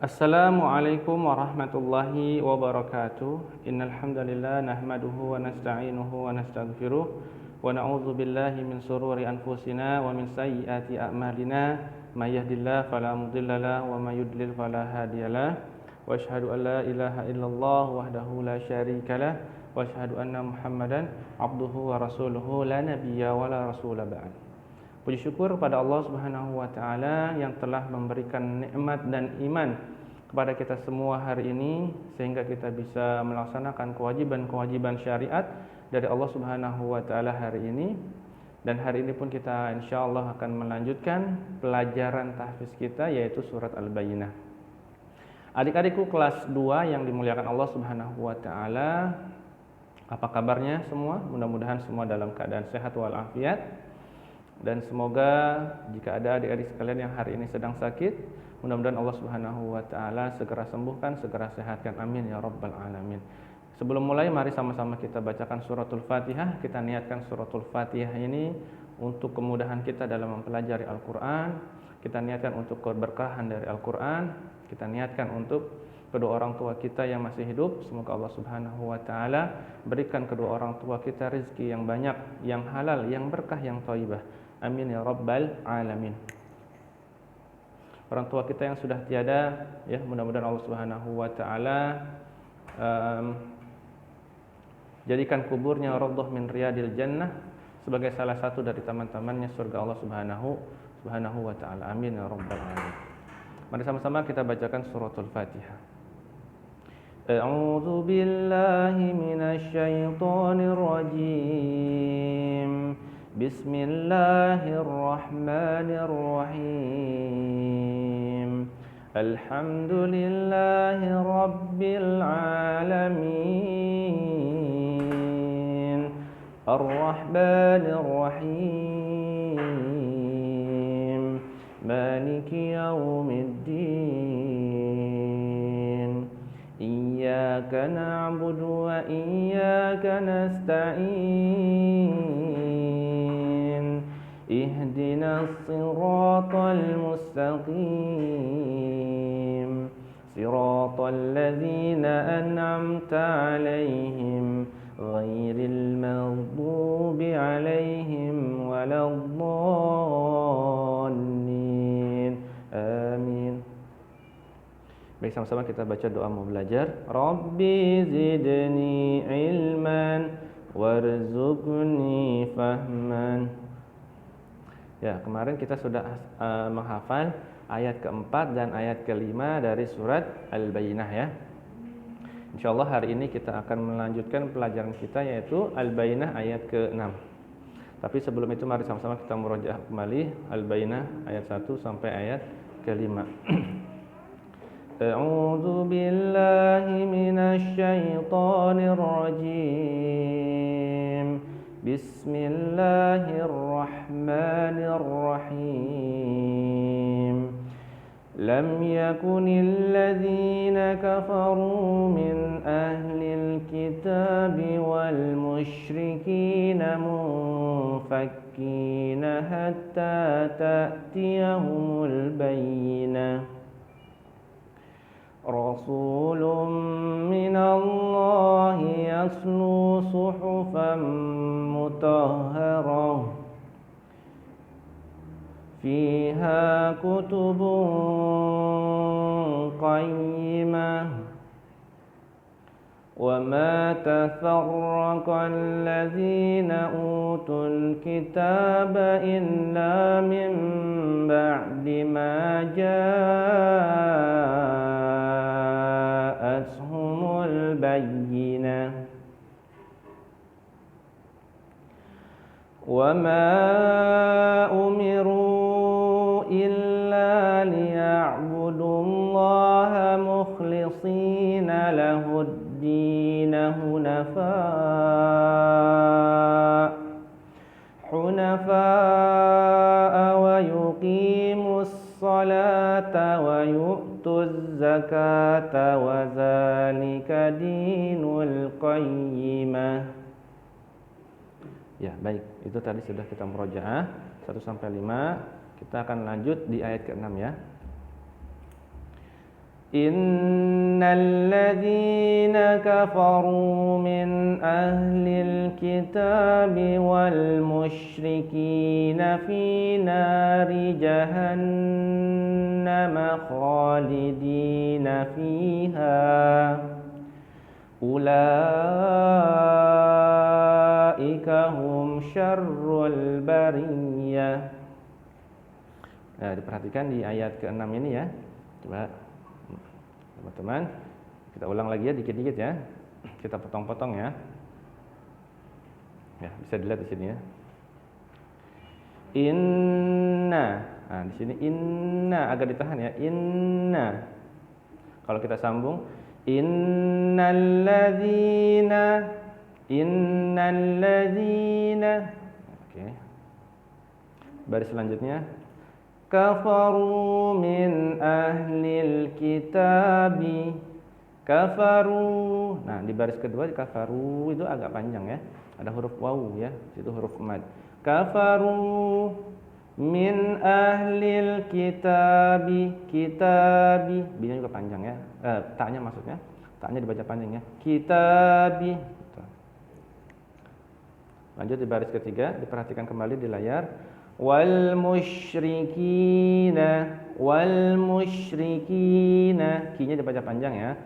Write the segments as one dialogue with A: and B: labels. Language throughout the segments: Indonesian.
A: Assalamualaikum warahmatullahi wabarakatuh. Innal hamdalillah nahmaduhu wa nasta'inuhu wa nastaghfiruh wa na'udzu billahi min shururi anfusina wa min sayyiati a'malina. May yahdihillahu fala mudhillalah wa may yudlil fala hadiyalah. Wa asyhadu an la ilaha illallah wahdahu la syarikalah wa asyhadu anna Muhammadan abduhu wa rasuluhu la nabiyya wa la rasula ba'd. Puji syukur kepada Allah Subhanahu wa taala yang telah memberikan nikmat dan iman kepada kita semua hari ini sehingga kita bisa melaksanakan kewajiban-kewajiban syariat dari Allah Subhanahu wa taala hari ini. Dan hari ini pun kita insyaallah akan melanjutkan pelajaran tahfiz kita yaitu surat Al-Bayyinah. Adik-adikku kelas 2 yang dimuliakan Allah Subhanahu wa taala, apa kabarnya semua? Mudah-mudahan semua dalam keadaan sehat walafiat. Dan semoga jika ada adik-adik sekalian yang hari ini sedang sakit, mudah-mudahan Allah Subhanahu wa taala segera sembuhkan, segera sehatkan. Amin ya rabbal alamin. Sebelum mulai, mari sama-sama kita bacakan suratul Fatihah. Kita niatkan suratul Fatihah ini untuk kemudahan kita dalam mempelajari Al-Qur'an. Kita niatkan untuk keberkahan dari Al-Qur'an. Kita niatkan untuk kedua orang tua kita yang masih hidup. Semoga Allah Subhanahu wa taala berikan kedua orang tua kita rezeki yang banyak, yang halal, yang berkah, yang thayyibah. Amin ya rabbal alamin. Orang tua kita yang sudah tiada, ya mudah-mudahan Allah Subhanahu wa taala jadikan kuburnya raudhah min riyadil jannah sebagai salah satu dari taman-tamannya surga Allah Subhanahu wa taala. Amin ya rabbal alamin. Mari sama-sama kita bacakan suratul Fatihah. A'udzu billahi minasy syaithanir rajim. Bismillahirrahmanirrahim. Alhamdulillahi rabbil alamin. Ar-Rahmanir Rahim. Maliki yaumiddin. Iyyaka na'budu wa iyyaka nasta'in. Ihdinas siratal mustaqim. Siratal ladzina an'amta 'alaihim ghairil maghdubi 'alaihim waladdallin. Amin. Baik, sama-sama kita baca doa mau belajar. Rabbi zidni ilman warzuqni fahman. Ya, kemarin kita sudah menghafal ayat keempat dan ayat kelima dari surat Al-Bayyinah ya. Insyaallah hari ini kita akan melanjutkan pelajaran kita yaitu Al-Bayyinah ayat ke-6. Tapi sebelum itu mari sama-sama kita murojaah kembali Al-Bayyinah ayat 1 sampai ayat ke-5. A'udzu billahi minasy syaithanir rajim. Bismillahirrahmanirrahim. Lam yakunil ladzina kafaru min ahlil kitabi wal musyrikina munfakkina hatta ta'tiyahumul bayyinah. Rasulun minallahi yatlu suhufan mutahharah fiha kutubun qayyimah wa ma tafarraqa alladzina utul kitaba illa min ba'di ma ja'atuhumul bayyinah wa ma umiru illa liya'budullaha mukhlishina lahud-din hunafa wa yuqimus salata wa yu'tuz zakata wa zalika dinul qayyimah. Ya, baik. Itu tadi sudah kita murojaah 1 sampai 5. Kita akan lanjut di ayat ke-6 ya. Innalladzina kafaru min ahlil kitabi wal musyrikina fi nari jahannam khalidina fiha ulaika hum syarrul bariyah. Nah, diperhatikan di ayat ke-6 ini ya. Coba teman-teman, kita ulang lagi ya dikit-dikit ya. Kita potong-potong ya. Ya, bisa dilihat di sini ya. Inna. Nah, di sini inna agak ditahan ya. Inna. Kalau kita sambung innalladzina Oke. Baris selanjutnya kafaru min ahlil kitabi. Kafaru. Nah, di baris kedua kafaru itu agak panjang ya. Ada huruf waw ya, itu huruf mad. Kafaru min ahlil kitabi. Kitabi. B-nya juga panjang ya. Ta-nya maksudnya. Ta-nya dibaca panjang ya. Kitabi. Lanjut di baris ketiga, diperhatikan kembali di layar. Wal musyrikina, Ki-nya dibaca panjang ya.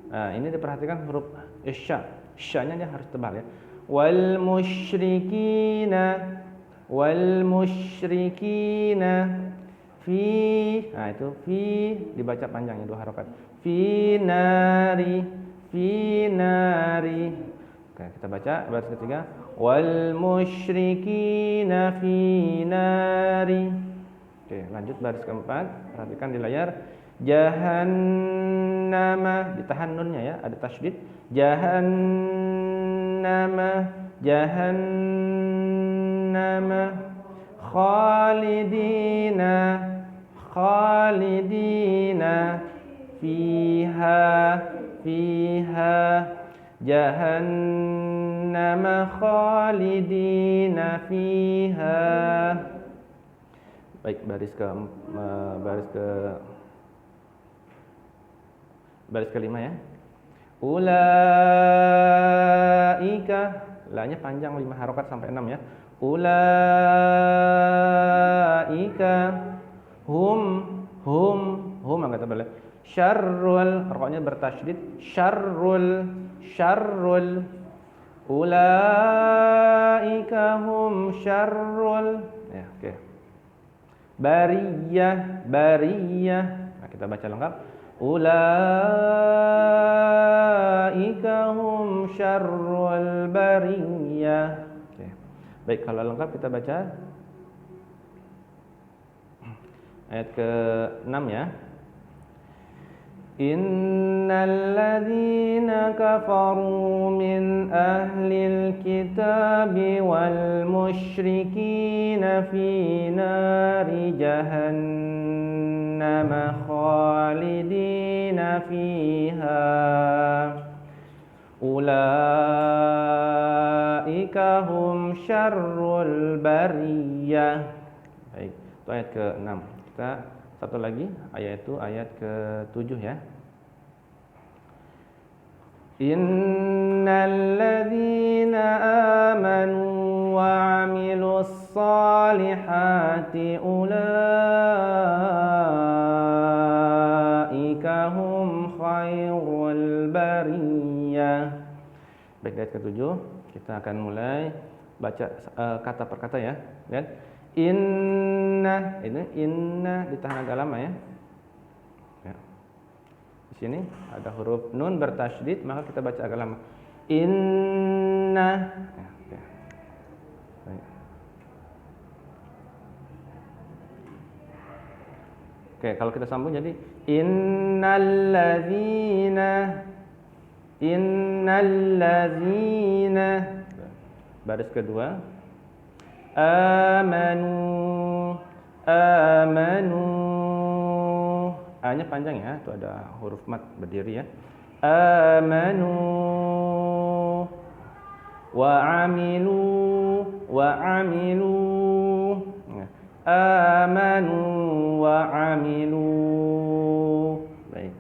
A: Nah, ini diperhatikan huruf sya. Sya-nya dia harus tebal ya. Wal musyrikina fi. Nah, itu fi dibaca panjang ya, 2 harokat. Fi nari. Oke, kita baca baris ketiga. Wal musyrikina fi nari. Oke, lanjut baris keempat. Perhatikan di layar. Jahannama, ditahan nunnya ya, ada tasydid. Jahannama khalidina fiha jahannam khalidina fiha. Baik, baris kelima ya. Ulaika, la-nya panjang 5 harokat sampai 6 ya. Ulaika hum agak tebal ya. Syarrul, rokoknya bertasydid. Syarrul. Ulaika hum syarrul. Ya, oke. Bariyah. Nah, kita baca lengkap. Ulaika hum syarrul bariyah. Oke. Baik, kalau lengkap kita baca ayat ke-6 ya. Innalladzina kafaru min ahlil kitabi wal musyrikina fi nari jahannam khalidina fiha ulaika hum syarrul bariyah. Baik, itu ayat ke-6. Kita satu lagi, ayat itu ayat ke-7 ya. Innalladzina amanu wa 'amilus salihati ulaika hum khairul bariyah. Baik, ayat ke-7 kita akan mulai baca kata per kata ya. Lihat. Inna, ini inna ditahan agak lama ya. Di sini ada huruf nun bertasydid, maka kita baca agak lama. Inna. Ya. Oke, kalau kita sambung jadi innalladzina. Baris kedua. Amanu. A-nya panjang ya, itu ada huruf mat berdiri ya. Amanu wa amilu. Amanu wa amilu. Baik.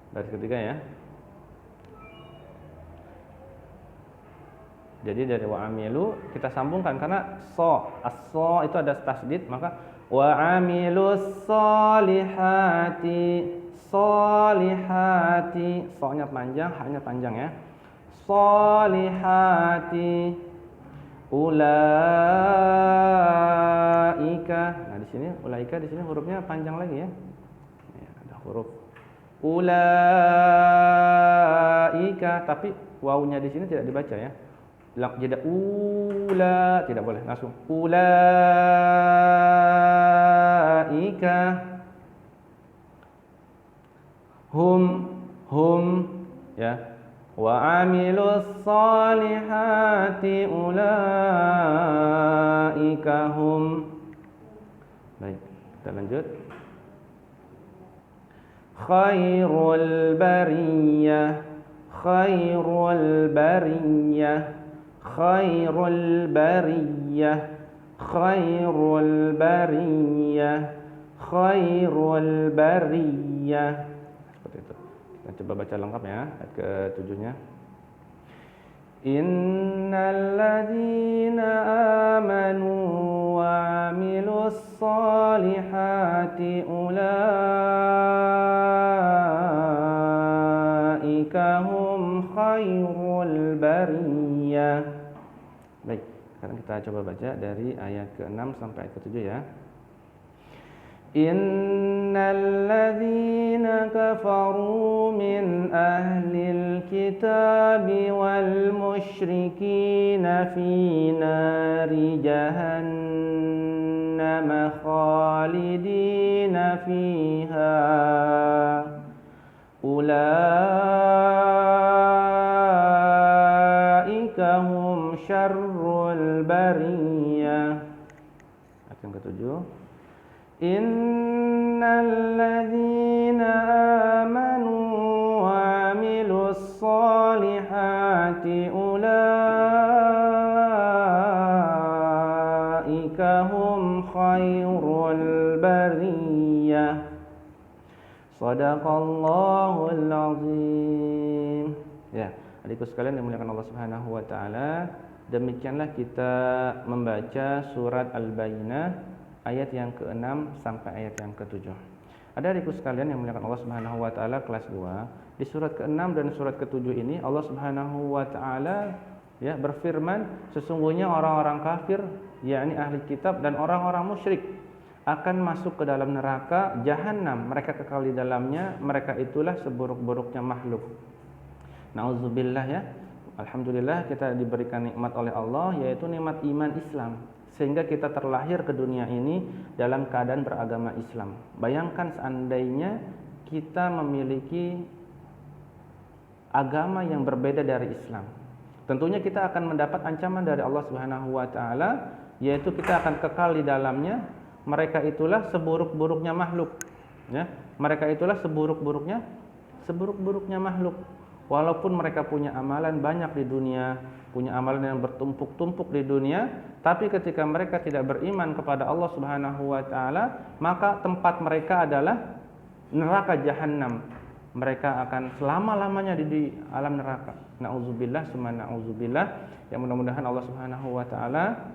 A: Baris ketiga ya. Jadi dari wa amilu kita sambungkan karena as-so itu ada tasdid, maka wa amilus solihati, solihati, so-nya panjang, ha-nya panjang ya. Solihati ulaika. Nah, di sini ulaika, di sini hurufnya panjang lagi ya. Ya, ada huruf ulaika, tapi wawunya di sini tidak dibaca ya. Jeda tidak boleh, langsung ulaika. Hum ya. Wa amilus solihati ulaika hum. Baik, kita lanjut. Khairul bariyah, khairul bariyah, khairul bariyah, khairul bariyah, khairul bariyah. Seperti itu. Kita coba baca lengkap ya, ayat ke-7-nya. Innal ladzina amanu wa 'amilus solihati ulaika hum khairul bariyah. Baik, sekarang kita coba baca dari ayat ke-6 sampai ayat ke-7 ya. Innal ladzina kafaru min ahlil kitabi wal musyrikina fi nari jahannam khalidina fiha ulaika hum syarrul bariyah. Ayat yang ke-7. Innal ladzina amanu wa 'amilus solihati ulaika hum khairul bariyah. Shadaqallahul azim. Ya, adikku sekalian yang dimuliakan Allah Subhanahu wa taala, demikianlah kita membaca surat Al-Bayyinah ayat yang ke-6 sampai ayat yang ke-7. Ada adikku sekalian yang dimuliakan Allah Subhanahu wa taala, kelas 2. Di surat ke-6 dan surat ke-7 ini Allah Subhanahu wa taala ya berfirman, sesungguhnya orang-orang kafir, yakni ahli kitab dan orang-orang musyrik akan masuk ke dalam neraka jahanam, mereka kekal di dalamnya, mereka itulah seburuk-buruknya makhluk. Nauzubillah ya. Alhamdulillah kita diberikan nikmat oleh Allah, yaitu nikmat iman Islam, sehingga kita terlahir ke dunia ini dalam keadaan beragama Islam. Bayangkan seandainya kita memiliki agama yang berbeda dari Islam. Tentunya kita akan mendapat ancaman dari Allah Subhanahu wa taala, yaitu kita akan kekal di dalamnya. Mereka itulah seburuk-buruknya makhluk. Ya, mereka itulah seburuk-buruknya makhluk. Walaupun mereka punya amalan banyak di dunia, punya amalan yang bertumpuk-tumpuk di dunia, tapi ketika mereka tidak beriman kepada Allah Subhanahu wa taala, maka tempat mereka adalah neraka jahanam. Mereka akan selama-lamanya di alam neraka. Nauzubillah summa nauzubillah. Yang mudah-mudahan Allah Subhanahu wa taala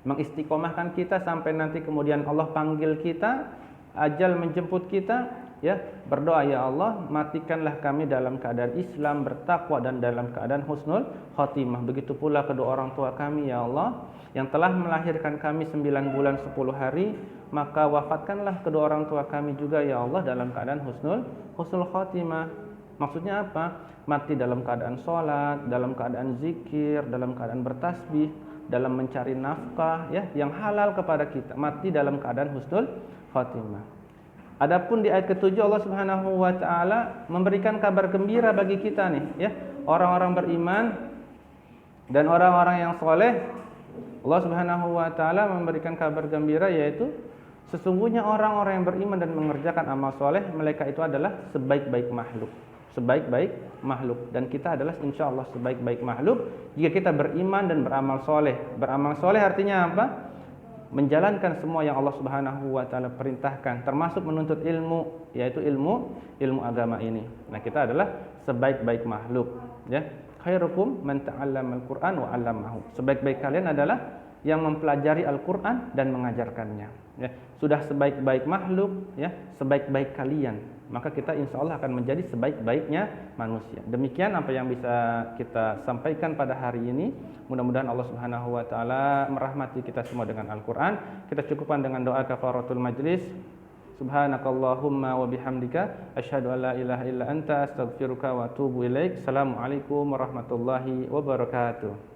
A: mengistiqomahkan kita sampai nanti kemudian Allah panggil kita, ajal menjemput kita, ya, berdoa, ya Allah, matikanlah kami dalam keadaan Islam, bertakwa dan dalam keadaan husnul khotimah. Begitu pula kedua orang tua kami, ya Allah, yang telah melahirkan kami 9 bulan 10 hari, maka wafatkanlah kedua orang tua kami juga, ya Allah, dalam keadaan husnul khotimah. Maksudnya apa? Mati dalam keadaan sholat, dalam keadaan zikir, dalam keadaan bertasbih, dalam mencari nafkah ya yang halal kepada kita, mati dalam keadaan husnul khotimah. Adapun di ayat ke-7 Allah Subhanahu wa taala memberikan kabar gembira bagi kita nih ya, orang-orang beriman dan orang-orang yang soleh. Allah Subhanahu wa taala memberikan kabar gembira, yaitu sesungguhnya orang-orang yang beriman dan mengerjakan amal soleh, mereka itu adalah sebaik-baik makhluk. Sebaik-baik makhluk, dan kita adalah insya Allah sebaik-baik makhluk jika kita beriman dan beramal soleh. Beramal soleh artinya apa? menjalankan semua yang Allah Subhanahu wa taala perintahkan, termasuk menuntut ilmu, yaitu ilmu agama ini. Nah, kita adalah sebaik-baik makhluk, ya. Khairukum man ta'allamal Qur'an wa 'allamahu. Sebaik-baik kalian adalah yang mempelajari Al-Qur'an dan mengajarkannya, ya. Sudah sebaik-baik makhluk, ya, sebaik-baik kalian, maka kita insya Allah akan menjadi sebaik-baiknya manusia. Demikian apa yang bisa kita sampaikan pada hari ini. Mudah-mudahan Allah Subhanahu wa taala merahmati kita semua dengan Al-Qur'an. Kita cukupkan dengan doa kafaratul majlis. Subhanakallahumma wa bihamdika asyhadu an la ilaha illa anta astaghfiruka wa atubu ilaik. Assalamualaikum warahmatullahi wabarakatuh.